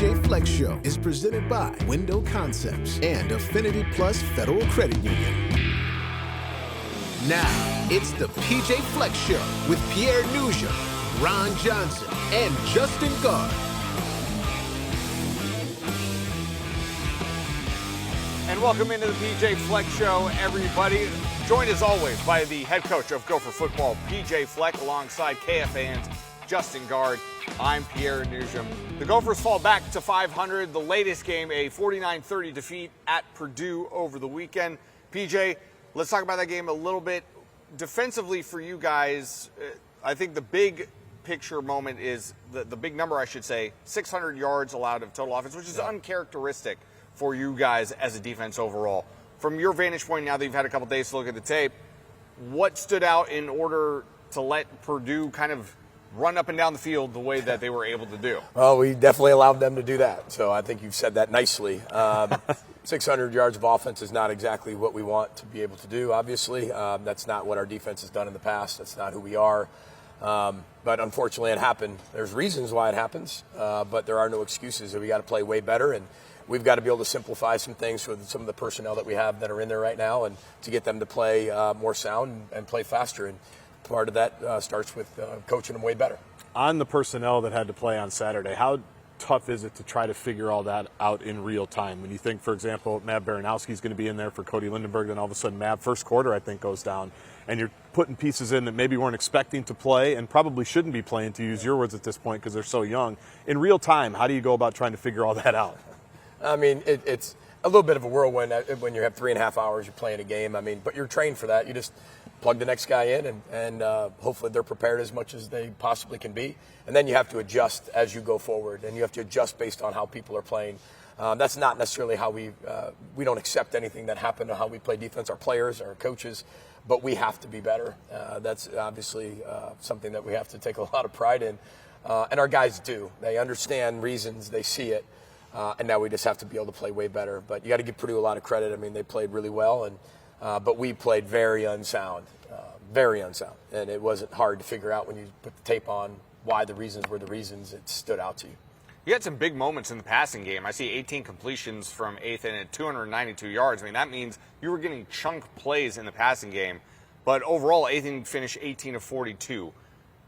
pj-fleck-show is presented by Window Concepts and Affinity Plus Federal Credit Union. Now, it's the pj-fleck-show with Pierre Nugent, Ron Johnson, and Justin Gard. And welcome into the pj-fleck-show, everybody. Joined as always by the head coach of Gopher-football, PJ Fleck, alongside KFAN's Justin Gard. I'm Pierre Nugent. The Gophers fall back to 500. The latest game, a 49-30 defeat at Purdue over the weekend. PJ, let's talk about that game a little bit. Defensively for you guys, I think the big picture moment is the big number, I should say, 600 yards allowed of total offense, which is uncharacteristic for you guys as a defense overall. From your vantage point, now that you've had a couple days to look at the tape, what stood out in order to let Purdue kind of run up and down the field the way that they were able to do? Well, we definitely allowed them to do that. So I think you've said that nicely. 600 yards of offense is not exactly what we want to be able to do, obviously. That's not what our defense has done in the past. That's not who we are. But unfortunately, it happened. There's reasons why it happens, but there are no excuses. We got to play way better, and we've got to be able to simplify some things with some of the personnel that we have that are in there right now, and to get them to play more sound and play faster. And part of that starts with coaching them way better. On the personnel that had to play on Saturday, how tough is it to try to figure all that out in real time? When you think, for example, Mav Baranowski's going to be in there for Cody Lindenberg, then all of a sudden Mav, first quarter, I think, goes down, and you're putting pieces in that maybe weren't expecting to play and probably shouldn't be playing, to use your words at this point, because they're so young. In real time, how do you go about trying to figure all that out? I mean, it's a little bit of a whirlwind when you have 3.5 hours, you're playing a game. I mean, but you're trained for that. You just plug the next guy in, and hopefully they're prepared as much as they possibly can be. And then you have to adjust as you go forward, and you have to adjust based on how people are playing. That's not necessarily how we don't accept anything that happened to how we play defense, our players, our coaches, but we have to be better. That's obviously something that we have to take a lot of pride in. And our guys do. They understand reasons, they see it. And now we just have to be able to play way better. But you got to give Purdue a lot of credit. I mean, they played really well, but we played very unsound. And it wasn't hard to figure out when you put the tape on why the reasons were the reasons. It stood out to you. You had some big moments in the passing game. I see 18 completions from Athan at 292 yards. I mean, that means you were getting chunk plays in the passing game. But overall, Athan finished 18 of 42.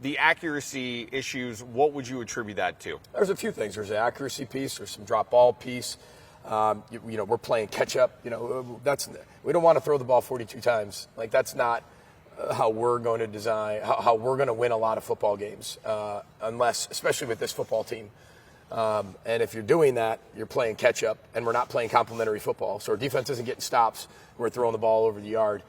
The accuracy issues, what would you attribute that to? There's a few things. There's the accuracy piece. There's some drop ball piece. We're playing catch up. We don't want to throw the ball 42 times. Like, that's not how we're going to design, how we're going to win a lot of football games, unless, especially with this football team. And if you're doing that, you're playing catch up, and we're not playing complementary football. So our defense isn't getting stops. We're throwing the ball over the yard.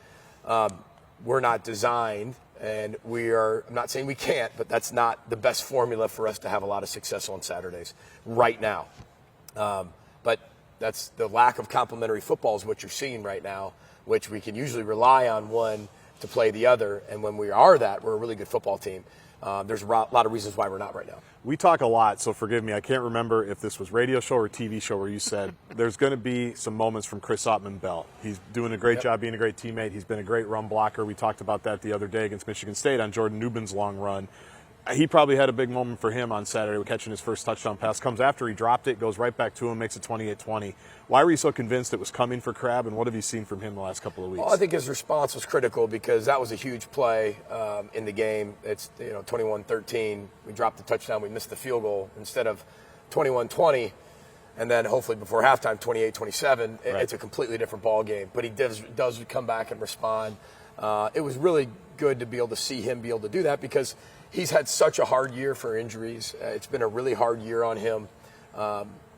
We're not designed. And I'm not saying we can't, but that's not the best formula for us to have a lot of success on Saturdays right now. But that's the lack of complementary football is what you're seeing right now, which we can usually rely on one to play the other. And when we are that, we're a really good football team. There's a lot of reasons why we're not right now. We talk a lot, so forgive me. I can't remember if this was radio show or TV show where you said there's going to be some moments from Chris Ottman-Bell. He's doing a great job being a great teammate. He's been a great run blocker. We talked about that the other day against Michigan State on Jordan Newbin's long run. He probably had a big moment for him on Saturday with catching his first touchdown pass. Comes after he dropped it, goes right back to him, makes it 28-20. Why were you so convinced it was coming for Crab, and what have you seen from him the last couple of weeks? Well, I think his response was critical because that was a huge play in the game. It's 21-13. We dropped the touchdown. We missed the field goal instead of 21-20. And then hopefully before halftime, 28-27. Right. It's a completely different ball game. But he does come back and respond. It was really good to be able to see him be able to do that because he's had such a hard year for injuries. It's been a really hard year on him,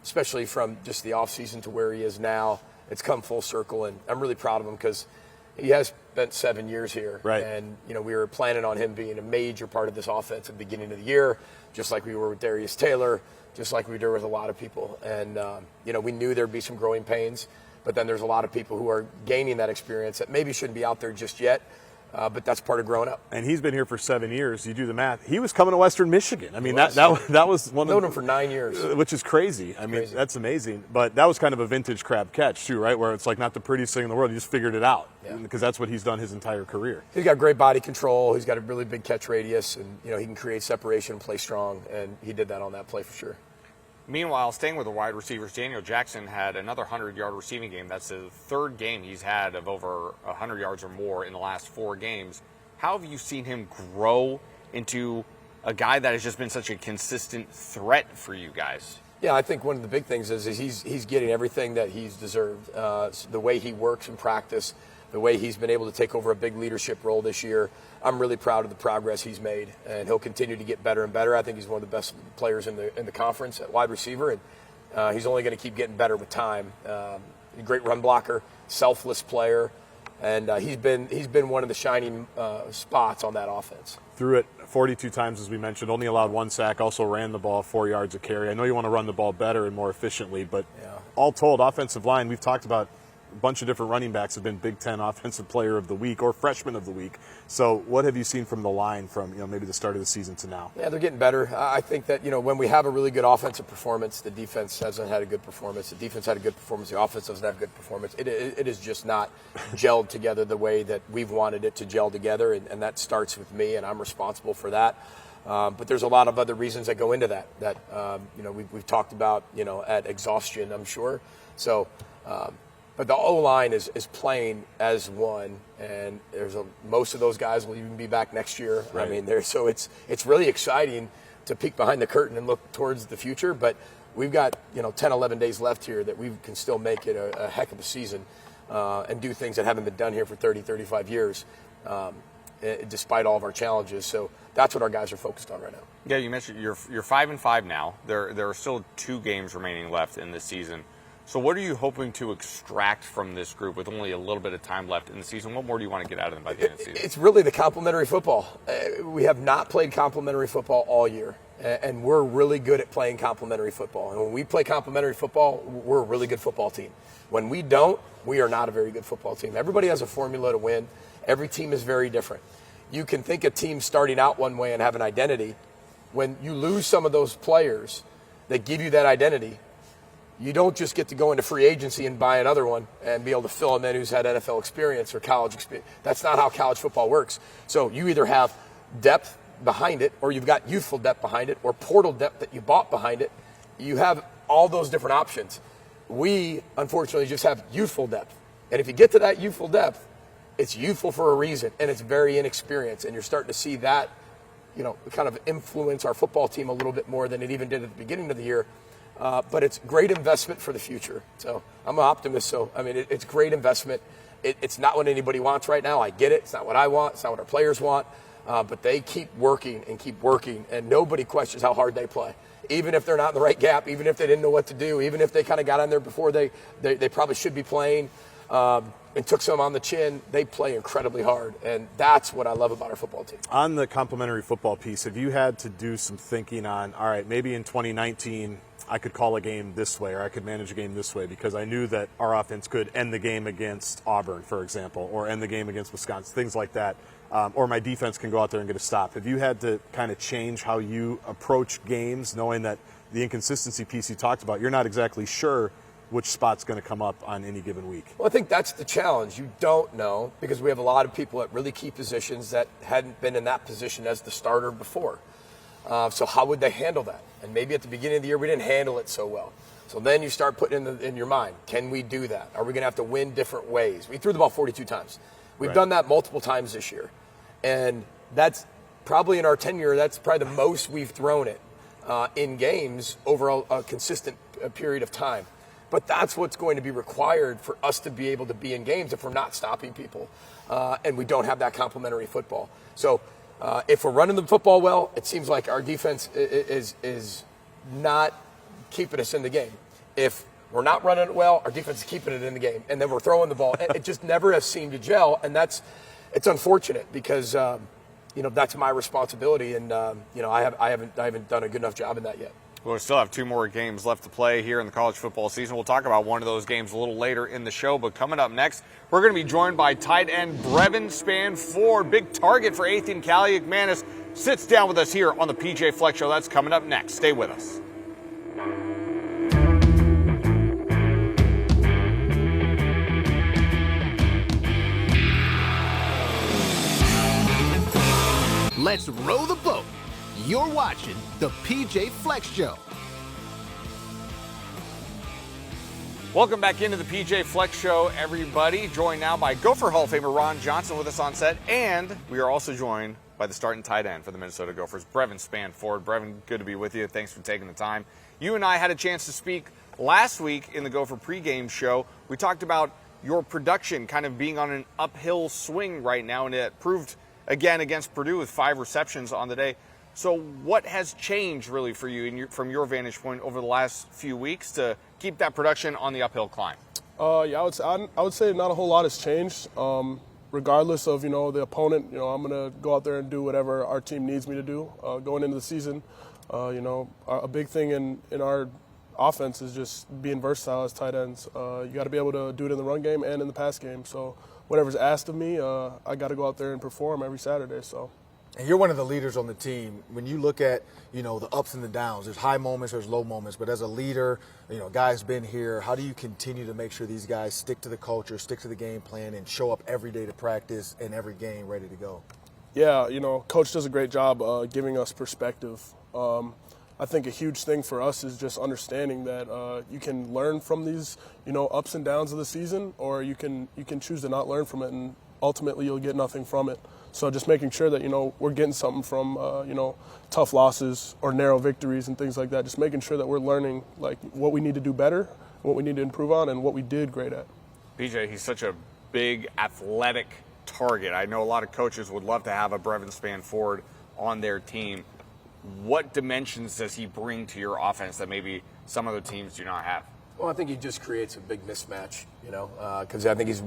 especially from just the offseason to where he is now. It's come full circle, and I'm really proud of him because he has spent 7 years here. Right. And, we were planning on him being a major part of this offense at the beginning of the year, just like we were with Darius Taylor, just like we did with a lot of people. And, we knew there'd be some growing pains, but then there's a lot of people who are gaining that experience that maybe shouldn't be out there just yet. But that's part of growing up. And he's been here for 7 years. You do the math. He was coming to Western Michigan. I mean, that was one of known him for 9 years, which is crazy. I mean, that's amazing. But that was kind of a vintage Crab catch too, right? Where it's like not the prettiest thing in the world. He just figured it out because that's what he's done his entire career. He's got great body control. He's got a really big catch radius, and he can create separation and play strong. And he did that on that play for sure. Meanwhile, staying with the wide receivers, Daniel Jackson had another 100-yard receiving game. That's the third game he's had of over 100 yards or more in the last 4 games. How have you seen him grow into a guy that has just been such a consistent threat for you guys? Yeah, I think one of the big things is he's getting everything that he's deserved. The way he works in practice, the way he's been able to take over a big leadership role this year. I'm really proud of the progress he's made, and he'll continue to get better and better. I think he's one of the best players in the conference at wide receiver, and he's only going to keep getting better with time. A great run blocker, selfless player, and he's been one of the shining spots on that offense. Threw it 42 times, as we mentioned, only allowed 1 sack, also ran the ball 4 yards a carry. I know you want to run the ball better and more efficiently, but all told, offensive line, we've talked about a bunch of different running backs have been Big Ten Offensive Player of the Week or Freshman of the Week. So what have you seen from the line from maybe the start of the season to now? Yeah, they're getting better. I think that when we have a really good offensive performance, the defense hasn't had a good performance. The defense had a good performance. The offense doesn't have good performance. It is just not gelled together the way that we've wanted it to gel together, and that starts with me, and I'm responsible for that. But there's a lot of other reasons that go into that we've talked about at exhaustion, I'm sure. So. But the O-line is playing as one, and most of those guys will even be back next year. Right. I mean, so it's really exciting to peek behind the curtain and look towards the future. But we've got 10, 11 days left here that we can still make it a heck of a season and do things that haven't been done here for 30, 35 years, despite all of our challenges. So that's what our guys are focused on right now. Yeah, you mentioned you're 5-5 now. There are still 2 games remaining left in this season. So what are you hoping to extract from this group with only a little bit of time left in the season? What more do you want to get out of them by the end of the season? It's really the complementary football. We have not played complementary football all year, and we're really good at playing complementary football. And when we play complementary football, we're a really good football team. When we don't, we are not a very good football team. Everybody has a formula to win. Every team is very different. You can think a team starting out one way and have an identity. When you lose some of those players that give you that identity, you don't just get to go into free agency and buy another one and be able to fill him in who's had NFL experience or college experience. That's not how college football works. So you either have depth behind it, or you've got youthful depth behind it, or portal depth that you bought behind it. You have all those different options. We, unfortunately, just have youthful depth. And if you get to that youthful depth, it's youthful for a reason, and it's very inexperienced. And you're starting to see that, kind of influence our football team a little bit more than it even did at the beginning of the year. But it's great investment for the future. So I'm an optimist. So, I mean, it's great investment. It's not what anybody wants right now. I get it. It's not what I want. It's not what our players want. But they keep working, and nobody questions how hard they play. Even if they're not in the right gap, even if they didn't know what to do, even if they kind of got on there before they probably should be playing and took some on the chin, they play incredibly hard. And that's what I love about our football team. On the complementary football piece, have you had to do some thinking on, all right, maybe in 2019 – I could call a game this way, or I could manage a game this way, because I knew that our offense could end the game against Auburn, for example, or end the game against Wisconsin, things like that, or my defense can go out there and get a stop. Have you had to kind of change how you approach games, knowing that the inconsistency piece you talked about, you're not exactly sure which spot's going to come up on any given week? Well, I think that's the challenge. You don't know, because we have a lot of people at really key positions that hadn't been in that position as the starter before. So how would they handle that? And maybe at the beginning of the year, we didn't handle it so well. So then you start putting in your mind, can we do that? Are we going to have to win different ways? We threw the ball 42 times. We've done that multiple times this year. And that's probably in our tenure, that's probably the most we've thrown it in games over a consistent period of time. But that's what's going to be required for us to be able to be in games if we're not stopping people and we don't have that complementary football. So if we're running the football well, it seems like our defense is not keeping us in the game. If we're not running it well, our defense is keeping it in the game, and then we're throwing the ball. It just never has seemed to gel, and it's unfortunate because that's my responsibility, and I haven't done a good enough job in that yet. We'll still have 2 more games left to play here in the college football season. We'll talk about one of those games a little later in the show, but coming up next, we're going to be joined by tight end Brevin Spanford. Big target for 8th and Callie McManus sits down with us here on the PJ Fleck Show. That's coming up next. Stay with us. Let's row the boat. You're watching the PJ Fleck Show. Welcome back into the PJ Fleck Show, everybody. Joined now by Gopher Hall of Famer Ron Johnson with us on set, and we are also joined by the starting tight end for the Minnesota Gophers, Brevin Spanford. Brevin, good to be with you. Thanks for taking the time. You and I had a chance to speak last week in the Gopher pregame show. We talked about your production kind of being on an uphill swing right now, and it proved again against Purdue with 5 receptions on the day. So what has changed really for you from your vantage point over the last few weeks to keep that production on the uphill climb? Yeah, I would say not a whole lot has changed. Regardless of, the opponent, I'm going to go out there and do whatever our team needs me to do going into the season. A big thing in our offense is just being versatile as tight ends. You got to be able to do it in the run game and in the pass game. So whatever's asked of me, I got to go out there and perform every Saturday. So. And you're one of the leaders on the team. When you look at, the ups and the downs, there's high moments, there's low moments. But as a leader, guys been here, how do you continue to make sure these guys stick to the culture, stick to the game plan, and show up every day to practice and every game ready to go? Yeah, Coach does a great job giving us perspective. I think a huge thing for us is just understanding that you can learn from these, ups and downs of the season, or you can choose to not learn from it, and ultimately you'll get nothing from it. So just making sure that, we're getting something from, tough losses or narrow victories and things like that. Just making sure that we're learning, what we need to do better, what we need to improve on, and what we did great at. PJ, he's such a big, athletic target. I know a lot of coaches would love to have a Brevin Spanford on their team. What dimensions does he bring to your offense that maybe some other teams do not have? Well, I think he just creates a big mismatch, because I think he's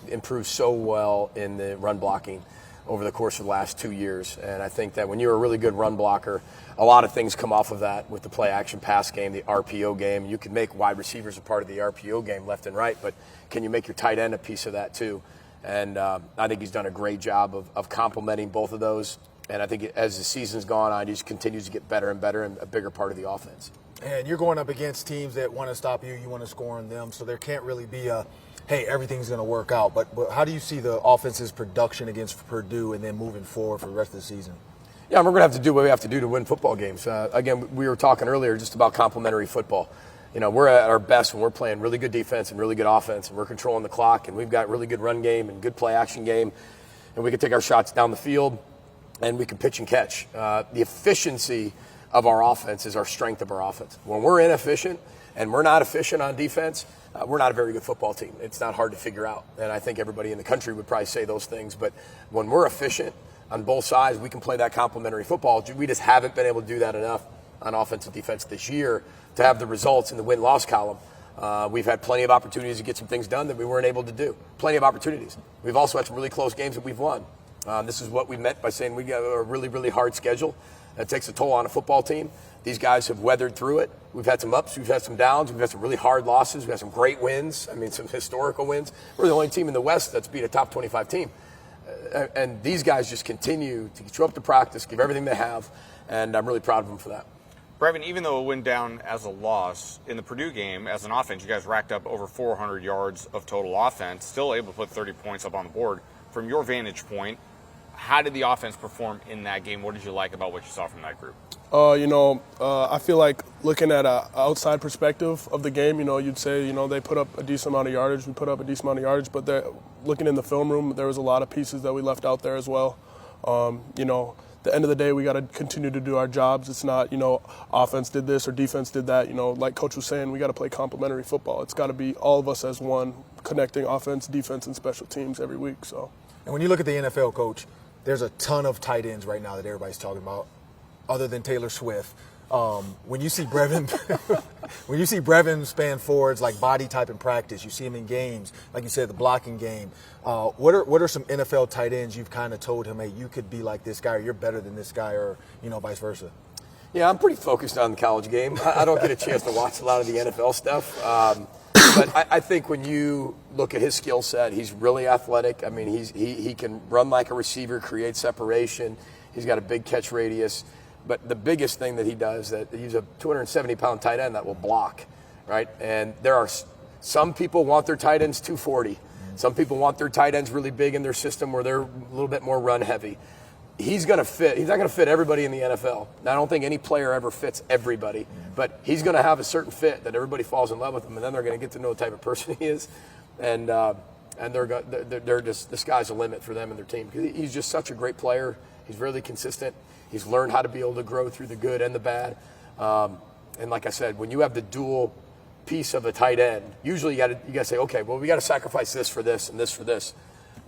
improved so well in the run blocking over the course of the last 2 years. And I think that when you're a really good run blocker, a lot of things come off of that with the play action pass game, the RPO game. You can make wide receivers a part of the RPO game left and right, but can you make your tight end a piece of that too? And I think he's done a great job of complementing both of those. And I think as the season's gone on, he just continues to get better and better and a bigger part of the offense. And you're going up against teams that want to stop you, you want to score on them, so there can't really be a, hey, everything's going to work out. But how do you see the offense's production against Purdue and then moving forward for the rest of the season? Yeah, we're going to have to do what we have to do to win football games. Again, we were talking earlier just about complementary football. We're at our best when we're playing really good defense and really good offense, and we're controlling the clock, and we've got really good run game and good play action game, and we can take our shots down the field, and we can pitch and catch. The efficiency of our offense is our strength of our offense. When we're inefficient and we're not efficient on defense, we're not a very good football team. It's not hard to figure out. And I think everybody in the country would probably say those things. But when we're efficient on both sides, we can play that complementary football. We just haven't been able to do that enough on offense and defense this year to have the results in the win-loss column. We've had plenty of opportunities to get some things done that we weren't able to do. Plenty of opportunities. We've also had some really close games that we've won. This is what we meant by saying we got a really, really hard schedule. That takes a toll on a football team. These guys have weathered through it. We've had some ups, we've had some downs, we've had some really hard losses, we've had some great wins, some historical wins. We're the only team in the West that's beat a top 25 team. And these guys just continue to show up to practice, give everything they have, and I'm really proud of them for that. Brevin, even though it went down as a loss, in the Purdue game, as an offense, you guys racked up over 400 yards of total offense, still able to put 30 points up on the board. From your vantage point, how did the offense perform in that game? What did you like about what you saw from that group? I feel like looking at an outside perspective of the game, you'd say, they put up a decent amount of yardage, we put up a decent amount of yardage, but looking in the film room, there was a lot of pieces that we left out there as well. At the end of the day, we got to continue to do our jobs. It's not, offense did this or defense did that. Like Coach was saying, we got to play complementary football. It's got to be all of us as one, connecting offense, defense, and special teams every week. So. And when you look at the NFL, Coach, there's a ton of tight ends right now that everybody's talking about, other than Taylor Swift. When you see Brevin Spanford's body type in practice, you see him in games, like you said, the blocking game. What are some NFL tight ends you've kind of told him, hey, you could be like this guy, or you're better than this guy, or vice versa? Yeah, I'm pretty focused on the college game. I don't get a chance to watch a lot of the NFL stuff. But I think when you look at his skill set, he's really athletic. He can run like a receiver, create separation. He's got a big catch radius. But the biggest thing that he does, that he's a 270-pound tight end that will block, right? And there are some people want their tight ends 240. Some people want their tight ends really big in their system where they're a little bit more run heavy. he's going to fit. He's not going to fit everybody in the NFL. Now, I don't think any player ever fits everybody, but he's going to have a certain fit that everybody falls in love with him, and then they're going to get to know the type of person he is, and they're just, the sky's the limit for them and their team. He's just such a great player. He's really consistent. He's learned how to be able to grow through the good and the bad. And like I said, when you have the dual piece of a tight end, usually you got to say, okay, well, we got to sacrifice this for this and this for this.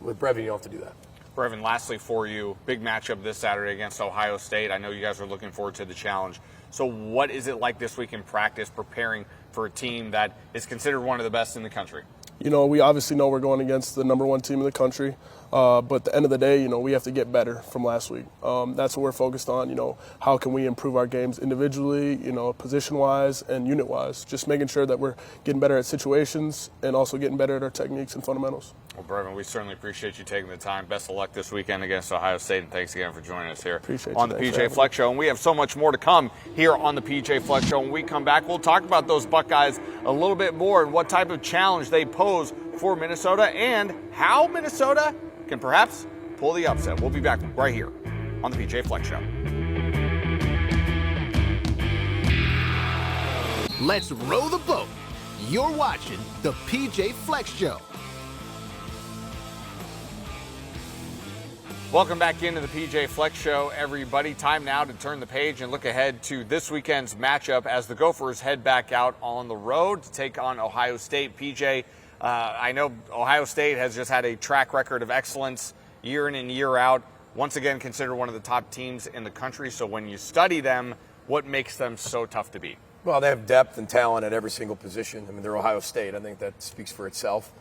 With Brevin, you don't have to do that. Brevin, lastly for you, big matchup this Saturday against Ohio State. I know you guys are looking forward to the challenge. So what is it like this week in practice preparing for a team that is considered one of the best in the country? You know, we obviously know we're going against the #1 team in the country, but at the end of the day, you know, we have to get better from last week. That's what we're focused on. You know, how can we improve our games individually, you know, position-wise and unit-wise, just making sure that we're getting better at situations and also getting better at our techniques and fundamentals. Well, Brevin, we certainly appreciate you taking the time. Best of luck this weekend against Ohio State, and thanks again for joining us here on the PJ Fleck Show. And we have so much more to come here on the PJ Fleck Show. When we come back, we'll talk about those Buckeyes a little bit more and what type of challenge they pose for Minnesota and how Minnesota can perhaps pull the upset. We'll be back right here on the PJ Fleck Show. Let's row the boat. You're watching the PJ Fleck Show. Welcome back into the PJ Fleck Show, everybody. Time now to turn the page and look ahead to this weekend's matchup as the Gophers head back out on the road to take on Ohio State. PJ, I know Ohio State has just had a track record of excellence year in and year out. Once again, considered one of the top teams in the country. So when you study them, what makes them so tough to beat? Well, they have depth and talent at every single position. I mean, they're Ohio State. I think that speaks for itself.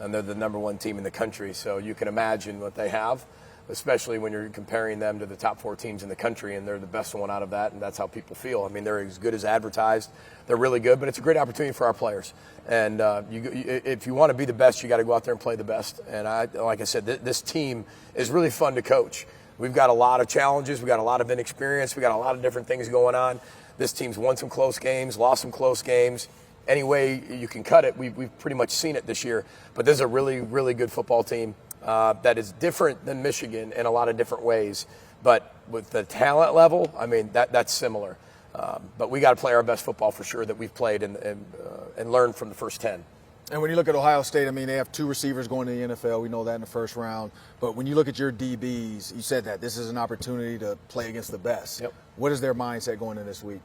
And they're the #1 team in the country. So you can imagine what they have, especially when you're comparing them to the top 4 teams in the country, and they're the best one out of that, and that's how people feel. I mean, they're as good as advertised. They're really good, but it's a great opportunity for our players. And if you want to be the best, you got to go out there and play the best. And like I said, this team is really fun to coach. We've got a lot of challenges. We've got a lot of inexperience. We've got a lot of different things going on. This team's won some close games, lost some close games. Any way you can cut it, we've pretty much seen it this year. But this is a really, really good football team. That is different than Michigan in a lot of different ways. But with the talent level, I mean, that's similar. But we got to play our best football for sure that we've played and learned from the first 10. And when you look at Ohio State, I mean, they have 2 receivers going to the NFL. We know that in the first round. But when you look at your DBs, you said that this is an opportunity to play against the best. Yep. What is their mindset going into this week?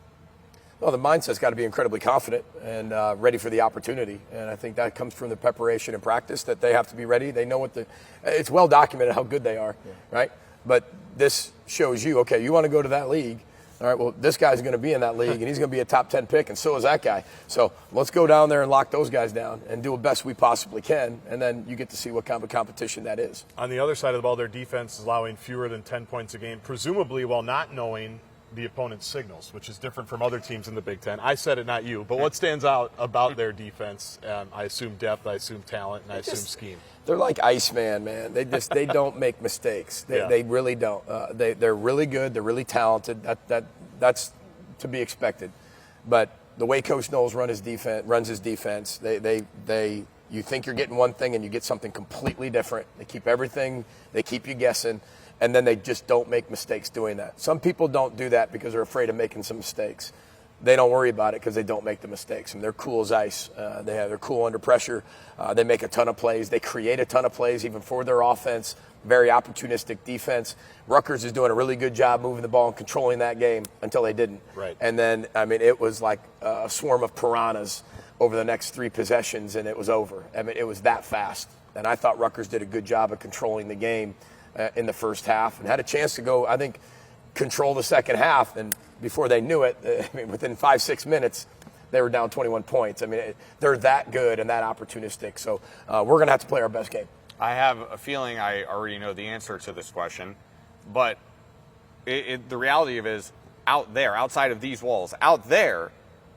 Well, the mindset's got to be incredibly confident and ready for the opportunity. And I think that comes from the preparation and practice that they have to be ready. They know it's well documented how good they are, right? But this shows you, okay, you want to go to that league. All right, well, this guy's going to be in that league, and he's going to be a top 10 pick, and so is that guy. So let's go down there and lock those guys down and do the best we possibly can, and then you get to see what kind of competition that is. On the other side of the ball, their defense is allowing fewer than 10 points a game, presumably while not knowing the opponent's signals, which is different from other teams in the Big Ten. I said it, not you. But what stands out about their defense? I assume depth, I assume talent, and I assume scheme. They're like Iceman, man. They don't make mistakes. They really don't. They're really good. They're really talented. That's to be expected. But the way Coach Knowles runs his defense, you think you're getting one thing and you get something completely different. They keep everything. They keep you guessing. And then they just don't make mistakes doing that. Some people don't do that because they're afraid of making some mistakes. They don't worry about it because they don't make the mistakes. And they're cool as ice. They're cool under pressure. They make a ton of plays. They create a ton of plays even for their offense. Very opportunistic defense. Rutgers is doing a really good job moving the ball and controlling that game until they didn't. Right. And then, I mean, it was like a swarm of piranhas over the next 3 possessions, and it was over. I mean, it was that fast. And I thought Rutgers did a good job of controlling the game in the first half and had a chance to go, I think, control the second half. And before they knew it, I mean, within 5-6 minutes, they were down 21 points. I mean, they're that good and that opportunistic. So we're going to have to play our best game. I have a feeling I already know the answer to this question, but the reality of it is out there, outside of these walls, out there,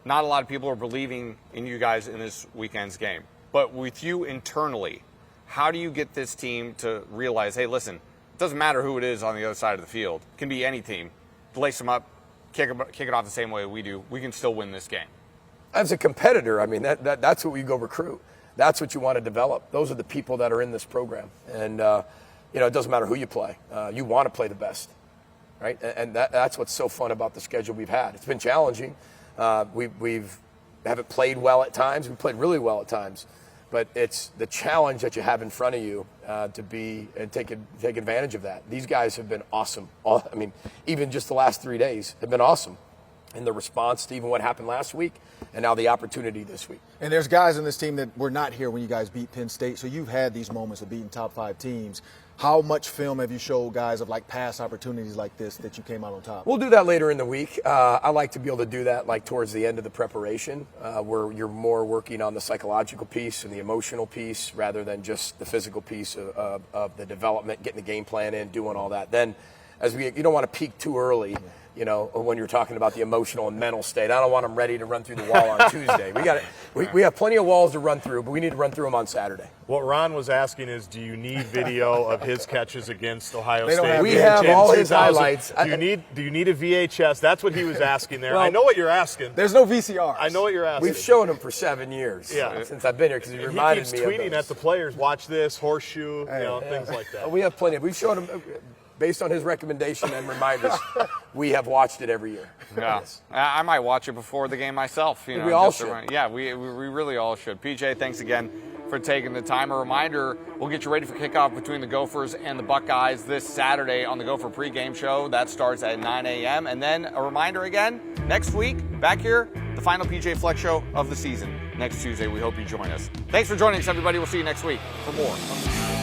not a lot of people are believing in you guys in this weekend's game. But with you internally, how do you get this team to realize, hey, listen, it doesn't matter who it is on the other side of the field. It can be any team. Lace them up, kick it off the same way we do. We can still win this game. As a competitor, I mean, that's what we go recruit. That's what you want to develop. Those are the people that are in this program. And, it doesn't matter who you play. You want to play the best. right? And that's what's so fun about the schedule we've had. It's been challenging. We haven't played well at times. We played really well at times. But it's the challenge that you have in front of you to be and take advantage of that. These guys have been awesome. I mean, even just the last 3 days have been awesome. And the response to even what happened last week and now the opportunity this week. And there's guys in this team that were not here when you guys beat Penn State, so you've had these moments of beating top 5 teams. How much film have you showed guys of like past opportunities like this that you came out on top? We'll do that later in the week. I like to be able to do that like towards the end of the preparation where you're more working on the psychological piece and the emotional piece rather than just the physical piece of the development, getting the game plan in, doing all that. Then you don't want to peak too early. You know, when you're talking about the emotional and mental state. I don't want them ready to run through the wall on Tuesday. We have plenty of walls to run through, but we need to run through them on Saturday. What Ron was asking is, do you need video of his catches against Ohio State? have We have all his 2000. highlights. Do you need a VHS? That's what he was asking there. I know what you're asking. There's no VCR. I know what you're asking. We've shown him for 7 years since I've been here because he reminded keeps me tweeting of those. at the players, watch this, horseshoe, things like that. We have plenty. We've shown him, based on his recommendation and reminders, we have watched it every year. Yeah, Yes. I might watch it before the game myself. You know, We all just to should. run- Yeah, we really all should. PJ, thanks again for taking the time. A reminder, we'll get you ready for kickoff between the Gophers and the Buckeyes this Saturday on the Gopher pregame show. That starts at 9 a.m. And then a reminder again, next week, back here, the final PJ Fleck show of the season. Next Tuesday, we hope you join us. Thanks for joining us, everybody. We'll see you next week for more.